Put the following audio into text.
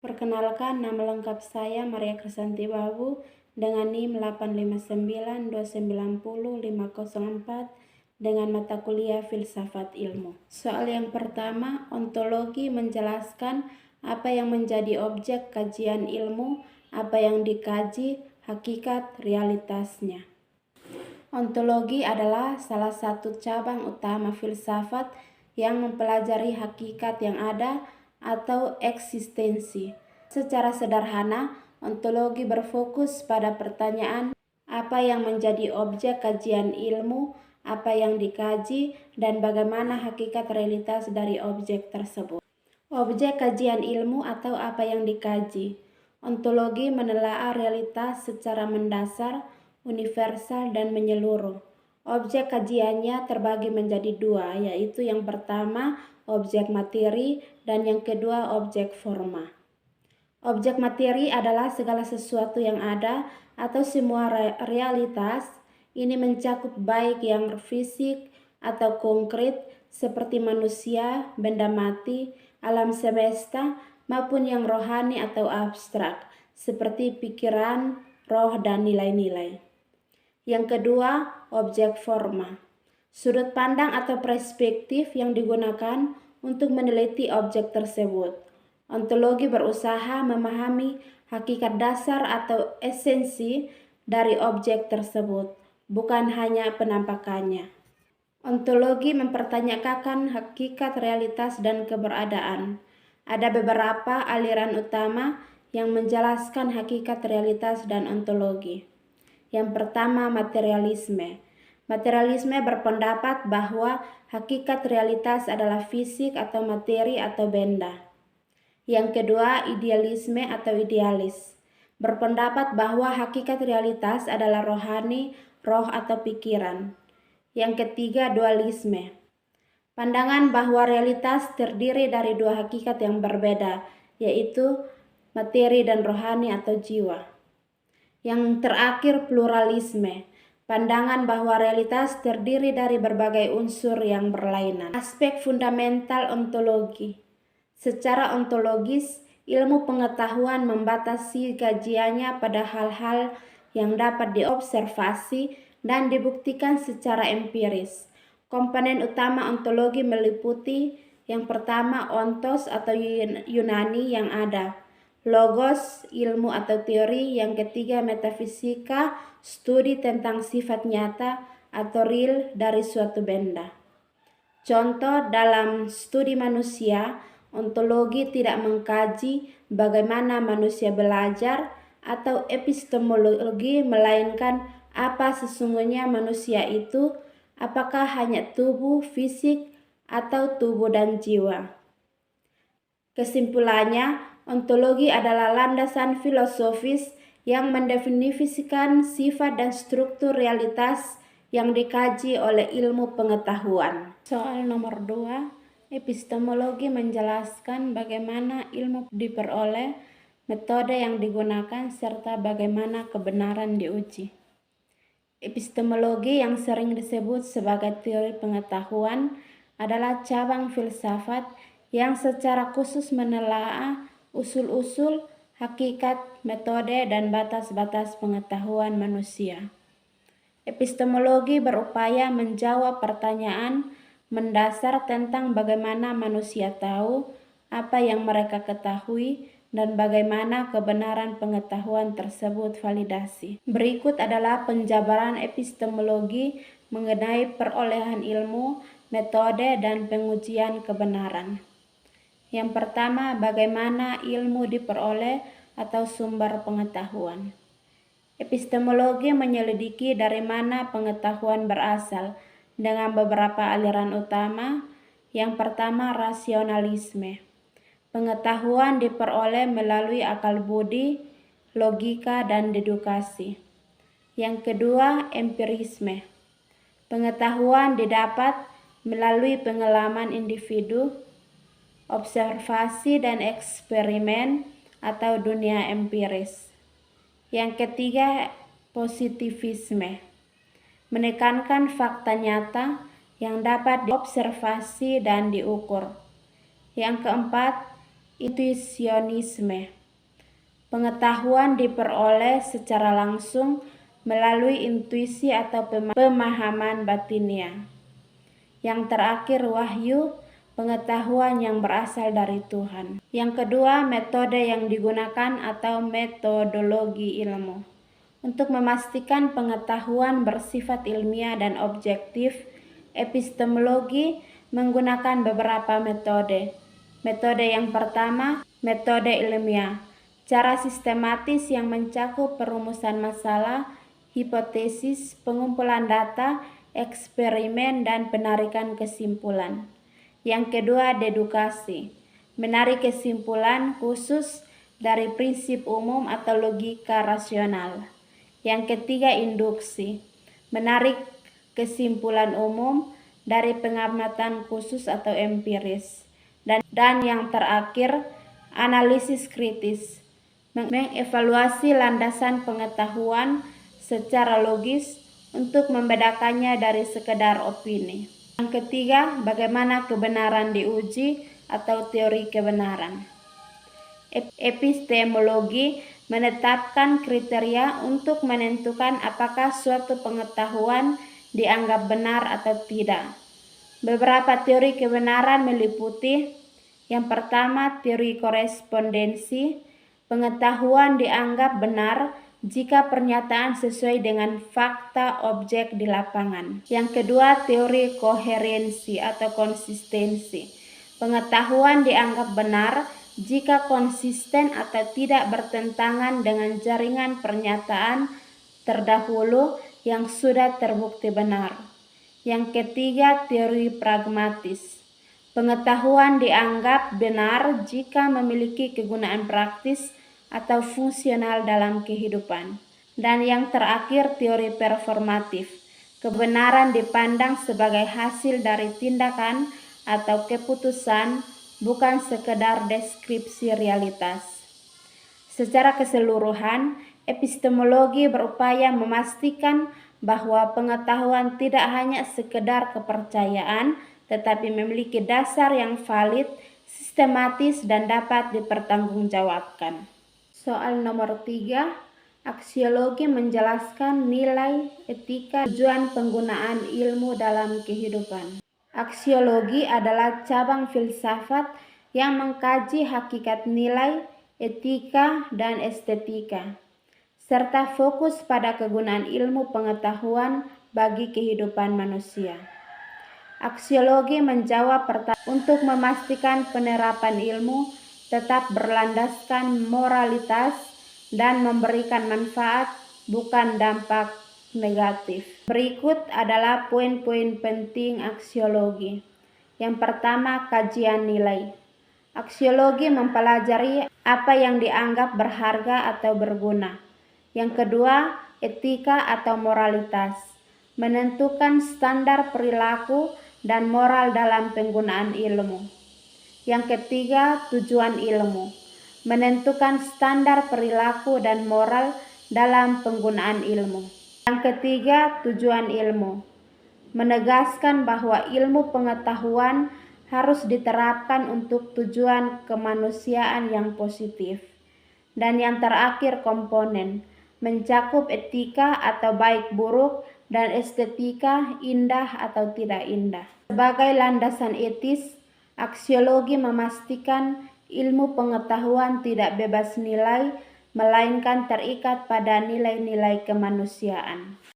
Perkenalkan, nama lengkap saya Maria Krisanti Babu dengan NIM 859290504 dengan mata kuliah Filsafat Ilmu. Soal yang pertama, ontologi menjelaskan apa yang menjadi objek kajian ilmu, apa yang dikaji, hakikat, realitasnya. Ontologi adalah salah satu cabang utama filsafat yang mempelajari hakikat yang ada atau eksistensi. Secara sederhana, ontologi berfokus pada pertanyaan apa yang menjadi objek kajian ilmu, apa yang dikaji, dan bagaimana hakikat realitas dari objek tersebut. Objek kajian ilmu atau apa yang dikaji. Ontologi menelaah realitas secara mendasar, universal, dan menyeluruh. Objek kajiannya terbagi menjadi dua, yaitu yang pertama objek materi dan yang kedua objek forma. Objek materi adalah segala sesuatu yang ada atau semua realitas. Ini mencakup baik yang fisik atau konkret seperti manusia, benda mati, alam semesta, maupun yang rohani atau abstrak seperti pikiran, roh, dan nilai-nilai. Yang kedua, objek forma. Sudut pandang atau perspektif yang digunakan untuk meneliti objek tersebut. Ontologi berusaha memahami hakikat dasar atau esensi dari objek tersebut, bukan hanya penampakannya. Ontologi mempertanyakan hakikat realitas dan keberadaan. Ada beberapa aliran utama yang menjelaskan hakikat realitas dan ontologi. Yang pertama, materialisme. Materialisme berpendapat bahwa hakikat realitas adalah fisik atau materi atau benda. Yang kedua, idealisme atau idealis. Berpendapat bahwa hakikat realitas adalah rohani, roh atau pikiran. Yang ketiga, dualisme. Pandangan bahwa realitas terdiri dari dua hakikat yang berbeda, yaitu materi dan rohani atau jiwa. Yang terakhir, pluralisme. Pandangan bahwa realitas terdiri dari berbagai unsur yang berlainan. Aspek fundamental ontologi. Secara ontologis, ilmu pengetahuan membatasi kajiannya pada hal-hal yang dapat diobservasi dan dibuktikan secara empiris. Komponen utama ontologi meliputi yang pertama ontos atau Yunani yang ada, logos, ilmu atau teori, yang ketiga metafisika, studi tentang sifat nyata atau real dari suatu benda. Contoh dalam studi manusia, ontologi tidak mengkaji bagaimana manusia belajar atau epistemologi, melainkan apa sesungguhnya manusia itu, apakah hanya tubuh fisik atau tubuh dan jiwa. Kesimpulannya, ontologi adalah landasan filosofis yang mendefinisikan sifat dan struktur realitas yang dikaji oleh ilmu pengetahuan. Soal nomor 2, epistemologi menjelaskan bagaimana ilmu diperoleh, metode yang digunakan, serta bagaimana kebenaran diuji. Epistemologi yang sering disebut sebagai teori pengetahuan adalah cabang filsafat yang secara khusus menelaah usul-usul, hakikat, metode, dan batas-batas pengetahuan manusia. Epistemologi berupaya menjawab pertanyaan mendasar tentang bagaimana manusia tahu, apa yang mereka ketahui, dan bagaimana kebenaran pengetahuan tersebut validasi. Berikut adalah penjabaran epistemologi mengenai perolehan ilmu, metode, dan pengujian kebenaran. Yang pertama, bagaimana ilmu diperoleh atau sumber pengetahuan. Epistemologi menyelidiki dari mana pengetahuan berasal dengan beberapa aliran utama. Yang pertama, rasionalisme. Pengetahuan diperoleh melalui akal budi, logika, dan dedukasi. Yang kedua, empirisme. Pengetahuan didapat melalui pengalaman individu, observasi, dan eksperimen atau dunia empiris. Yang ketiga, positivisme. Menekankan fakta nyata yang dapat diobservasi dan diukur. Yang keempat, intuisionisme. Pengetahuan diperoleh secara langsung melalui intuisi atau pemahaman batinia. Yang terakhir, wahyu, pengetahuan yang berasal dari Tuhan. Yang kedua, metode yang digunakan atau metodologi ilmu. Untuk memastikan pengetahuan bersifat ilmiah dan objektif, epistemologi menggunakan beberapa metode. Metode yang pertama, metode ilmiah. Cara sistematis yang mencakup perumusan masalah, hipotesis, pengumpulan data, eksperimen, dan penarikan kesimpulan. Yang kedua, dedukasi. Menarik kesimpulan khusus dari prinsip umum atau logika rasional. Yang ketiga, induksi. Menarik kesimpulan umum dari pengamatan khusus atau empiris. Dan yang terakhir, analisis kritis. Mengevaluasi landasan pengetahuan secara logis untuk membedakannya dari sekedar opini. Yang ketiga, bagaimana kebenaran diuji atau teori kebenaran. Epistemologi menetapkan kriteria untuk menentukan apakah suatu pengetahuan dianggap benar atau tidak. Beberapa teori kebenaran meliputi: yang pertama, teori korespondensi. Pengetahuan dianggap benar jika pernyataan sesuai dengan fakta objek di lapangan. Yang kedua, teori koherensi atau konsistensi. Pengetahuan dianggap benar jika konsisten atau tidak bertentangan dengan jaringan pernyataan terdahulu yang sudah terbukti benar. Yang ketiga, teori pragmatis. Pengetahuan dianggap benar jika memiliki kegunaan praktis atau fungsional dalam kehidupan. Dan yang terakhir, teori performatif. Kebenaran dipandang sebagai hasil dari tindakan atau keputusan, bukan sekedar deskripsi realitas. Secara keseluruhan, epistemologi berupaya memastikan bahwa pengetahuan tidak hanya sekedar kepercayaan, tetapi memiliki dasar yang valid, sistematis, dan dapat dipertanggungjawabkan. Soal nomor 3, aksiologi menjelaskan nilai, etika, tujuan penggunaan ilmu dalam kehidupan. Aksiologi adalah cabang filsafat yang mengkaji hakikat nilai, etika, dan estetika, serta fokus pada kegunaan ilmu pengetahuan bagi kehidupan manusia. Aksiologi menjawab pertanyaan untuk memastikan penerapan ilmu tetap berlandaskan moralitas dan memberikan manfaat, bukan dampak negatif. Berikut adalah poin-poin penting aksiologi. Yang pertama, kajian nilai. Aksiologi mempelajari apa yang dianggap berharga atau berguna. Yang kedua, etika atau moralitas. Menentukan standar perilaku dan moral dalam penggunaan ilmu. Yang ketiga, tujuan ilmu. Menentukan standar perilaku dan moral dalam penggunaan ilmu. Yang ketiga, tujuan ilmu. Menegaskan bahwa ilmu pengetahuan harus diterapkan untuk tujuan kemanusiaan yang positif. Dan yang terakhir, komponen. Mencakup etika atau baik buruk dan estetika indah atau tidak indah. Sebagai landasan etis, aksiologi memastikan ilmu pengetahuan tidak bebas nilai, melainkan terikat pada nilai-nilai kemanusiaan.